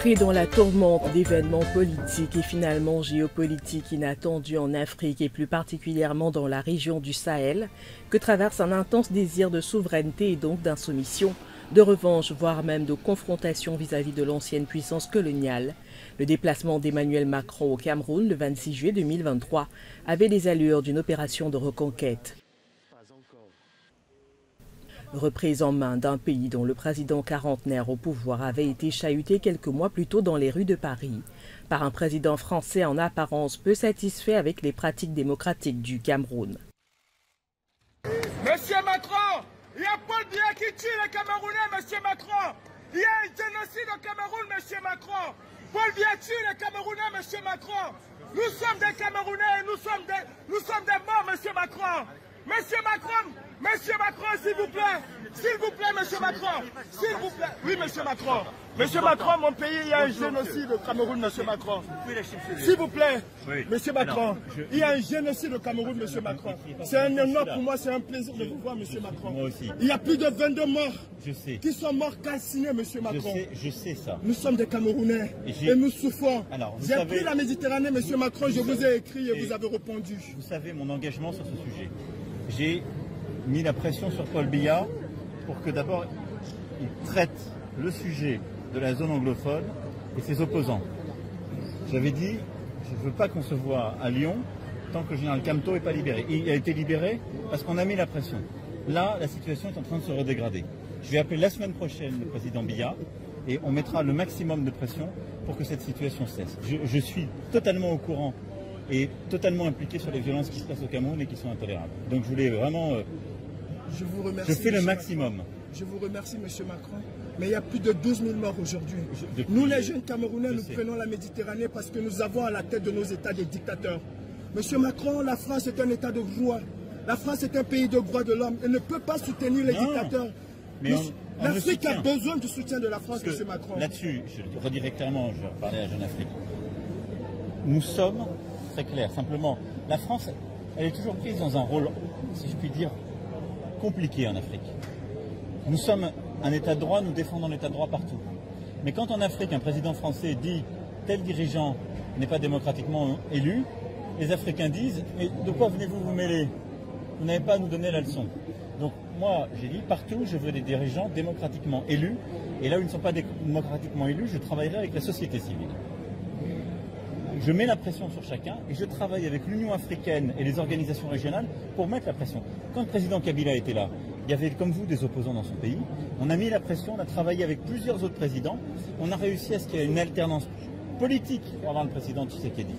Pris dans la tourmente d'événements politiques et finalement géopolitiques inattendus en Afrique et plus particulièrement dans la région du Sahel, que traverse un intense désir de souveraineté et donc d'insoumission, de revanche, voire même de confrontation vis-à-vis de l'ancienne puissance coloniale, le déplacement d'Emmanuel Macron au Cameroun le 26 juillet 2023 avait les allures d'une opération de reconquête. Reprise en main d'un pays dont le président quarantenaire au pouvoir avait été chahuté quelques mois plus tôt dans les rues de Paris, par un président français en apparence peu satisfait avec les pratiques démocratiques du Cameroun. Monsieur Macron, il y a Paul Biya qui tue les Camerounais, monsieur Macron. Il y a un génocide au Cameroun, monsieur Macron. Paul Biya tue les Camerounais, monsieur Macron. Nous sommes des Camerounais, nous sommes des morts, monsieur Macron. Monsieur Macron, s'il vous plaît, monsieur Macron, s'il vous plaît. Oui, monsieur Macron. Monsieur Macron, mon pays, il y a un génocide au Cameroun, monsieur Macron. S'il vous plaît, monsieur Macron, il y a un génocide au Cameroun, monsieur Macron. C'est un honneur pour moi, c'est un plaisir de vous voir, monsieur Macron. Moi aussi. Il y a plus de 22 morts qui sont morts calcinés, monsieur Macron. Je sais ça. Nous sommes des Camerounais et nous souffrons. J'ai pris la Méditerranée, monsieur Macron, je vous ai écrit et vous avez répondu. Vous savez mon engagement sur ce sujet. J'ai mis la pression sur Paul Biya pour que d'abord il traite le sujet de la zone anglophone et ses opposants. J'avais dit, je ne veux pas qu'on se voit à Lyon tant que le général Camteau n'est pas libéré. Il a été libéré parce qu'on a mis la pression. Là, la situation est en train de se redégrader. Je vais appeler la semaine prochaine le président Biya et on mettra le maximum de pression pour que cette situation cesse. Je suis totalement au courant et totalement impliqué sur les violences qui se passent au Cameroun et qui sont intolérables. Donc je voulais vraiment... je vous remercie. Je fais le maximum. Macron. Je vous remercie, monsieur Macron. Mais il y a plus de 12 000 morts aujourd'hui. Nous, les jeunes Camerounais, nous prenons la Méditerranée parce que nous avons à la tête de nos États des dictateurs. Monsieur Macron, la France est un État de droit. La France est un pays de droits de l'homme. Elle ne peut pas soutenir les dictateurs. L'Afrique a besoin du soutien de la France, monsieur Macron. Là-dessus, je le redirai clairement, je vais reparler à Jeune Afrique. Nous sommes très clairs. Simplement, la France, elle est toujours prise dans un rôle, si je puis dire, compliqué en Afrique. Nous sommes un État de droit, nous défendons l'État de droit partout. Mais quand en Afrique, un président français dit tel dirigeant n'est pas démocratiquement élu, les Africains disent mais de quoi venez-vous vous mêler? Vous n'avez pas à nous donner la leçon. Donc moi, j'ai dit partout, je veux des dirigeants démocratiquement élus. Et là où ils ne sont pas démocratiquement élus, je travaillerai avec la société civile. Je mets la pression sur chacun et je travaille avec l'Union africaine et les organisations régionales pour mettre la pression. Quand le président Kabila était là, il y avait comme vous des opposants dans son pays. On a mis la pression, on a travaillé avec plusieurs autres présidents. On a réussi à ce qu'il y ait une alternance politique pour avoir le président Tshisekedi.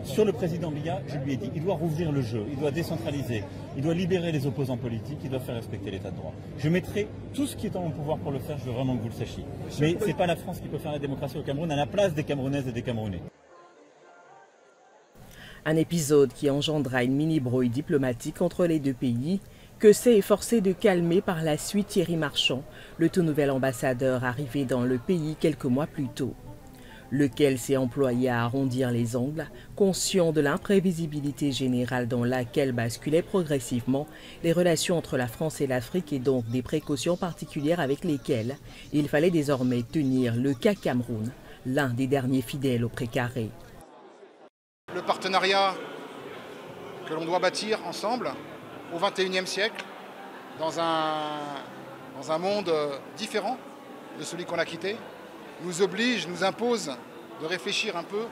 Sur le président Biya, je lui ai dit, il doit rouvrir le jeu, il doit décentraliser, il doit libérer les opposants politiques, il doit faire respecter l'état de droit. Je mettrai tout ce qui est en mon pouvoir pour le faire, je veux vraiment que vous le sachiez. Mais ce n'est pas la France qui peut faire la démocratie au Cameroun, à la place des Camerounaises et des Camerounais. Un épisode qui engendra une mini-brouille diplomatique entre les deux pays, que s'est efforcé de calmer par la suite Thierry Marchand, le tout nouvel ambassadeur arrivé dans le pays quelques mois plus tôt, lequel s'est employé à arrondir les angles, conscient de l'imprévisibilité générale dans laquelle basculaient progressivement les relations entre la France et l'Afrique et donc des précautions particulières avec lesquelles il fallait désormais tenir le cas Cameroun, l'un des derniers fidèles au précaré. Le partenariat que l'on doit bâtir ensemble au XXIe siècle, dans un monde différent de celui qu'on a quitté, nous oblige, nous impose de réfléchir un peu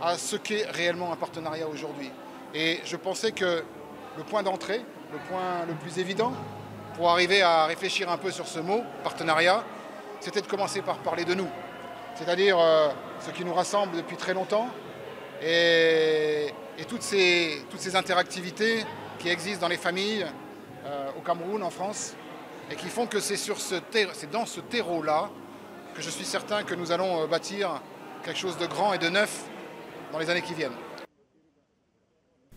à ce qu'est réellement un partenariat aujourd'hui. Et je pensais que le point d'entrée, le point le plus évident pour arriver à réfléchir un peu sur ce mot, partenariat, c'était de commencer par parler de nous. C'est-à-dire ce qui nous rassemble depuis très longtemps et toutes ces interactivités qui existent dans les familles, au Cameroun, en France, et qui font que c'est dans ce terreau-là que je suis certain que nous allons bâtir quelque chose de grand et de neuf dans les années qui viennent.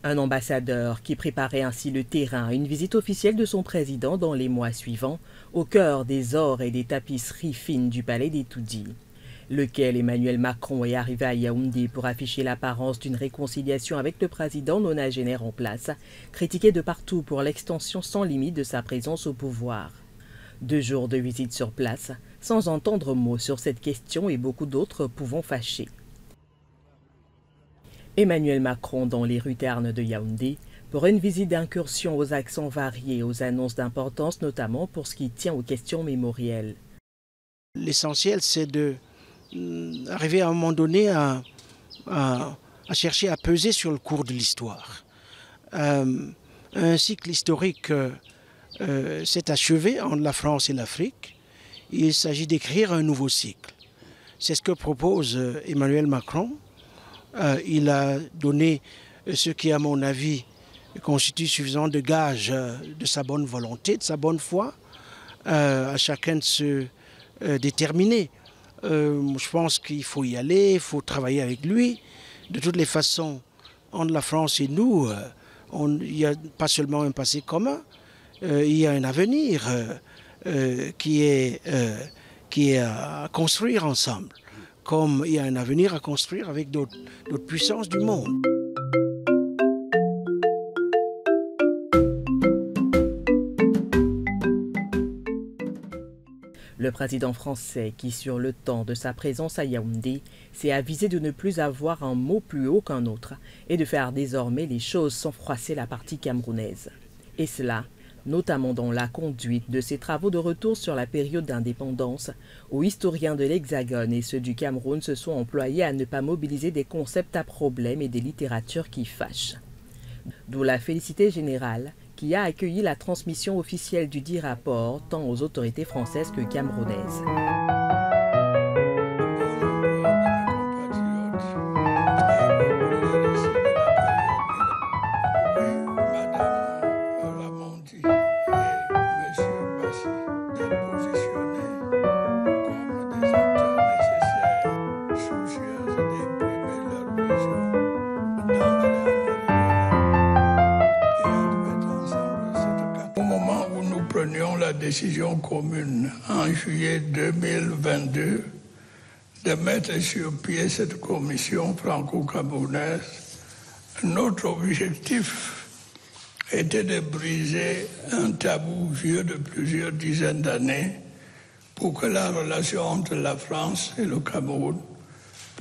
Un ambassadeur qui préparait ainsi le terrain à une visite officielle de son président dans les mois suivants, au cœur des ors et des tapisseries fines du palais des Toudis, lequel Emmanuel Macron est arrivé à Yaoundé pour afficher l'apparence d'une réconciliation avec le président nonagénaire en place, critiqué de partout pour l'extension sans limite de sa présence au pouvoir. 2 jours de visite sur place, sans entendre mot sur cette question et beaucoup d'autres pouvant fâcher. Emmanuel Macron dans les rues ternes de Yaoundé pour une visite d'incursion aux accents variés, aux annonces d'importance, notamment pour ce qui tient aux questions mémorielles. L'essentiel, c'est d'arriver à un moment donné à chercher à peser sur le cours de l'histoire. Un cycle historique s'est achevé entre la France et l'Afrique. Il s'agit d'écrire un nouveau cycle. C'est ce que propose Emmanuel Macron. Il a donné ce qui, à mon avis, constitue suffisamment de gages de sa bonne volonté, de sa bonne foi, à chacun de se déterminer. Je pense qu'il faut y aller, il faut travailler avec lui. De toutes les façons, entre la France et nous, il n'y a pas seulement un passé commun, il y a un avenir qui est à construire ensemble, comme il y a un avenir à construire avec d'autres puissances du monde. Le président français, qui sur le temps de sa présence à Yaoundé, s'est avisé de ne plus avoir un mot plus haut qu'un autre et de faire désormais les choses sans froisser la partie camerounaise. Et cela, notamment dans la conduite de ses travaux de retour sur la période d'indépendance, où historiens de l'Hexagone et ceux du Cameroun se sont employés à ne pas mobiliser des concepts à problème et des littératures qui fâchent. D'où la félicité générale qui a accueilli la transmission officielle du dit rapport tant aux autorités françaises que camerounaises. Décision commune en juillet 2022 de mettre sur pied cette commission franco-camerounaise. Notre objectif était de briser un tabou vieux de plusieurs dizaines d'années pour que la relation entre la France et le Cameroun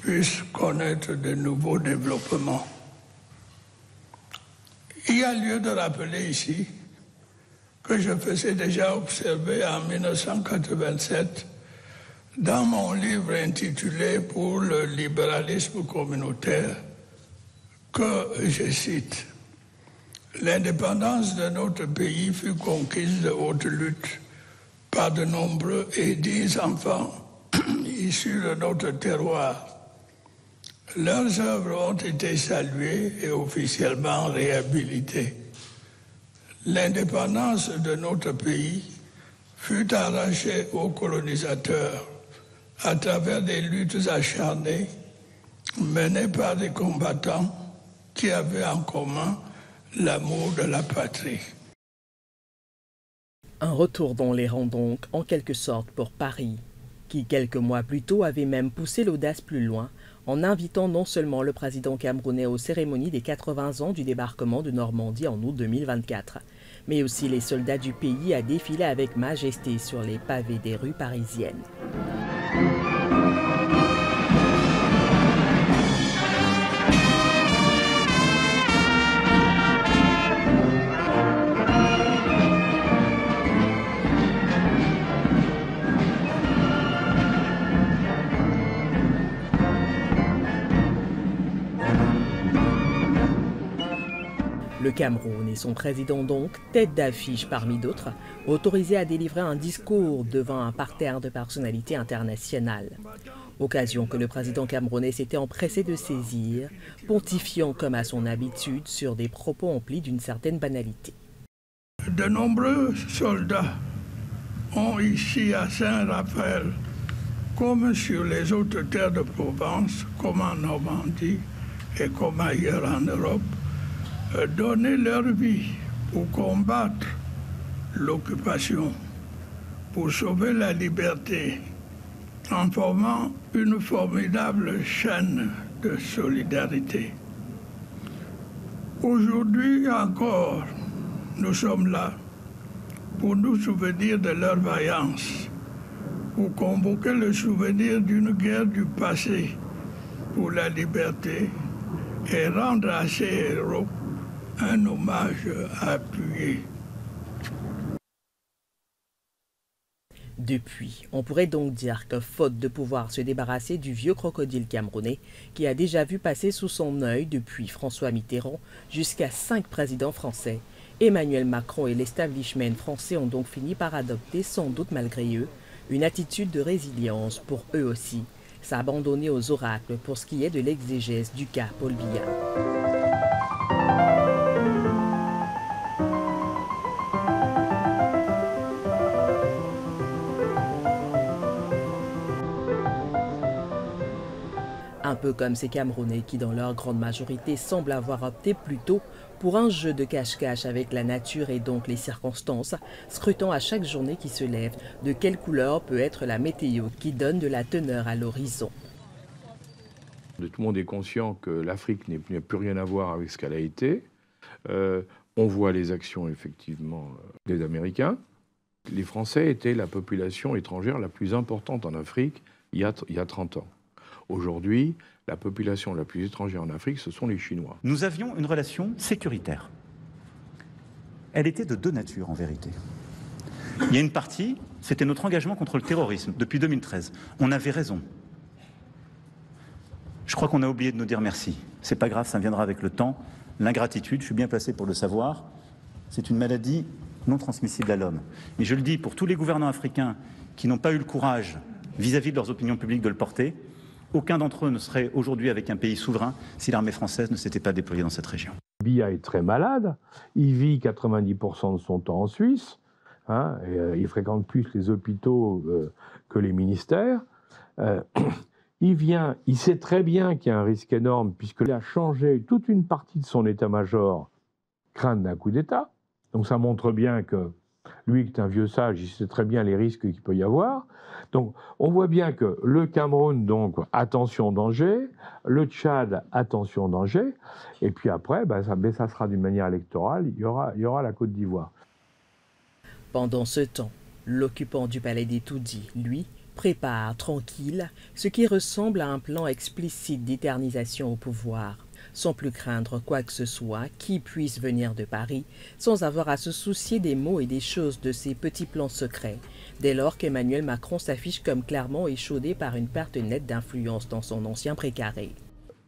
puisse connaître de nouveaux développements. Il y a lieu de rappeler ici que je faisais déjà observer en 1987 dans mon livre intitulé « Pour le libéralisme communautaire » que, je cite, « L'indépendance de notre pays fut conquise de haute lutte par de nombreux et dits enfants issus de notre terroir. Leurs œuvres ont été saluées et officiellement réhabilitées. L'indépendance de notre pays fut arrachée aux colonisateurs à travers des luttes acharnées menées par des combattants qui avaient en commun l'amour de la patrie. » Un retour dans les rangs donc, en quelque sorte, pour Paris, qui quelques mois plus tôt avait même poussé l'audace plus loin, en invitant non seulement le président camerounais aux cérémonies des 80 ans du débarquement de Normandie en août 2024, mais aussi les soldats du pays à défiler avec majesté sur les pavés des rues parisiennes. Le Cameroun et son président donc, tête d'affiche parmi d'autres, autorisé à délivrer un discours devant un parterre de personnalités internationales. Occasion que le président camerounais s'était empressé de saisir, pontifiant comme à son habitude sur des propos emplis d'une certaine banalité. De nombreux soldats ont ici à Saint-Raphaël, comme sur les autres terres de Provence, comme en Normandie et comme ailleurs en Europe, donner leur vie pour combattre l'occupation, pour sauver la liberté, en formant une formidable chaîne de solidarité. Aujourd'hui encore, nous sommes là pour nous souvenir de leur vaillance, pour convoquer le souvenir d'une guerre du passé pour la liberté et rendre à ces héros un hommage appuyé. Depuis, on pourrait donc dire que faute de pouvoir se débarrasser du vieux crocodile camerounais qui a déjà vu passer sous son œil depuis François Mitterrand jusqu'à 5 présidents français, Emmanuel Macron et l'establishment français ont donc fini par adopter, sans doute malgré eux, une attitude de résilience pour eux aussi, s'abandonner aux oracles pour ce qui est de l'exégèse du cas Paul Biya. Un peu comme ces Camerounais qui, dans leur grande majorité, semblent avoir opté plutôt pour un jeu de cache-cache avec la nature et donc les circonstances, scrutant à chaque journée qui se lève de quelle couleur peut être la météo qui donne de la teneur à l'horizon. Tout le monde est conscient que l'Afrique n'a plus rien à voir avec ce qu'elle a été. On voit les actions, effectivement, des Américains. Les Français étaient la population étrangère la plus importante en Afrique il y a 30 ans. Aujourd'hui, la population la plus étrangère en Afrique, ce sont les Chinois. Nous avions une relation sécuritaire. Elle était de deux natures, en vérité. Il y a une partie, c'était notre engagement contre le terrorisme, depuis 2013. On avait raison. Je crois qu'on a oublié de nous dire merci. C'est pas grave, ça viendra avec le temps. L'ingratitude, je suis bien placé pour le savoir, c'est une maladie non transmissible à l'homme. Mais je le dis pour tous les gouvernants africains qui n'ont pas eu le courage, vis-à-vis de leurs opinions publiques, de le porter, aucun d'entre eux ne serait aujourd'hui avec un pays souverain si l'armée française ne s'était pas déployée dans cette région. Biya est très malade, il vit 90% de son temps en Suisse, et il fréquente plus les hôpitaux que les ministères. Il sait très bien qu'il y a un risque énorme puisqu'il a changé toute une partie de son état-major crainte d'un coup d'État. Donc ça montre bien que lui, qui est un vieux sage, il sait très bien les risques qu'il peut y avoir. Donc on voit bien que le Cameroun, donc, attention danger, le Tchad, attention danger, et puis après, ça sera d'une manière électorale, il y aura la Côte d'Ivoire. Pendant ce temps, l'occupant du palais des Toudis, lui, prépare tranquille ce qui ressemble à un plan explicite d'éternisation au pouvoir, sans plus craindre quoi que ce soit qui puisse venir de Paris, sans avoir à se soucier des mots et des choses de ses petits plans secrets, dès lors qu'Emmanuel Macron s'affiche comme clairement échaudé par une perte nette d'influence dans son ancien précaré.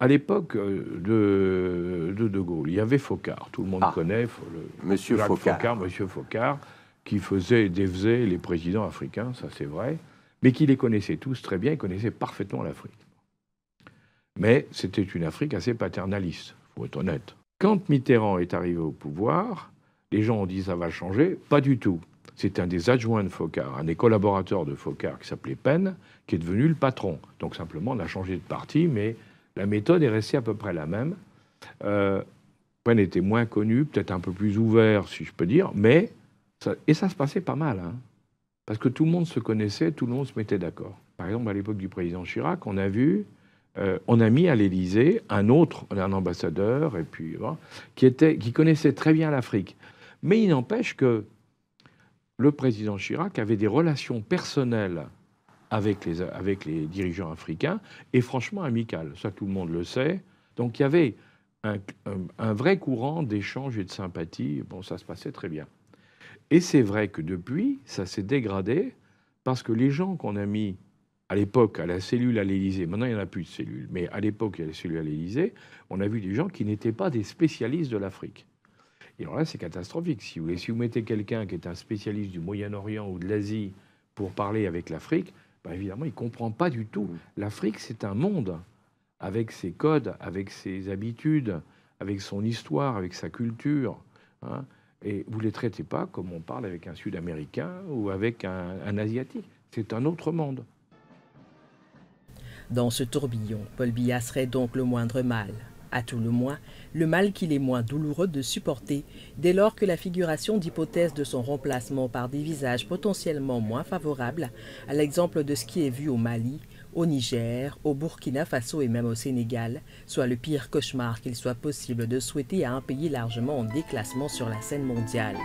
À l'époque de Gaulle, il y avait Foccart, tout le monde connaît Monsieur Foccart, qui défaisait les présidents africains, ça c'est vrai, mais qui les connaissait tous très bien, il connaissait parfaitement l'Afrique. Mais c'était une Afrique assez paternaliste, il faut être honnête. Quand Mitterrand est arrivé au pouvoir, les gens ont dit ça va changer, pas du tout. C'est un des adjoints de Foccart, un des collaborateurs de Foccart qui s'appelait Penn, qui est devenu le patron. Donc simplement, on a changé de parti, mais la méthode est restée à peu près la même. Penn était moins connu, peut-être un peu plus ouvert, si je peux dire, mais ça se passait pas mal, parce que tout le monde se connaissait, tout le monde se mettait d'accord. Par exemple, à l'époque du président Chirac, on a mis à l'Élysée un ambassadeur, et puis qui connaissait très bien l'Afrique. Mais il n'empêche que le président Chirac avait des relations personnelles avec les dirigeants africains, et franchement amicales. Ça, tout le monde le sait. Donc il y avait un vrai courant d'échange et de sympathie. Bon, ça se passait très bien. Et c'est vrai que depuis, ça s'est dégradé, parce que les gens qu'on a mis à l'époque à la cellule à l'Élysée, maintenant il n'y en a plus de cellule, mais à l'époque il y a la cellule à l'Élysée, on a vu des gens qui n'étaient pas des spécialistes de l'Afrique. Et alors là, c'est catastrophique. Si vous mettez quelqu'un qui est un spécialiste du Moyen-Orient ou de l'Asie pour parler avec l'Afrique, évidemment, il ne comprend pas du tout. L'Afrique, c'est un monde, avec ses codes, avec ses habitudes, avec son histoire, avec sa culture. Et vous ne les traitez pas comme on parle avec un Sud-Américain ou avec un Asiatique. C'est un autre monde. Dans ce tourbillon, Paul Biya serait donc le moindre mal. À tout le moins, le mal qu'il est moins douloureux de supporter, dès lors que la figuration d'hypothèse de son remplacement par des visages potentiellement moins favorables, à l'exemple de ce qui est vu au Mali, au Niger, au Burkina Faso et même au Sénégal, soit le pire cauchemar qu'il soit possible de souhaiter à un pays largement en déclassement sur la scène mondiale.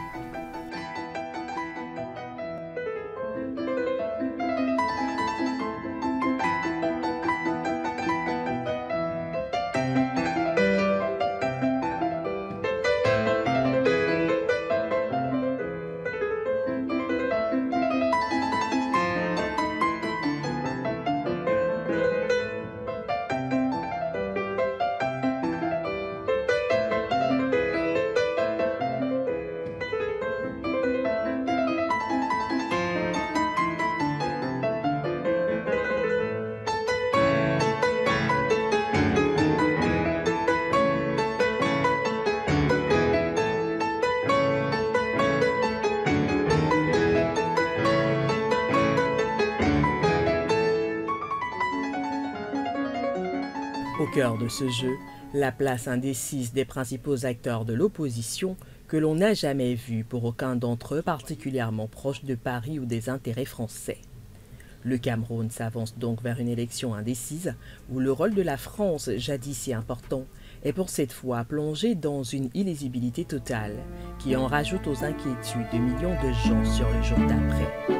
Au cœur de ce jeu, la place indécise des principaux acteurs de l'opposition que l'on n'a jamais vue pour aucun d'entre eux particulièrement proche de Paris ou des intérêts français. Le Cameroun s'avance donc vers une élection indécise où le rôle de la France, jadis si important, est pour cette fois plongé dans une illisibilité totale qui en rajoute aux inquiétudes de millions de gens sur le jour d'après.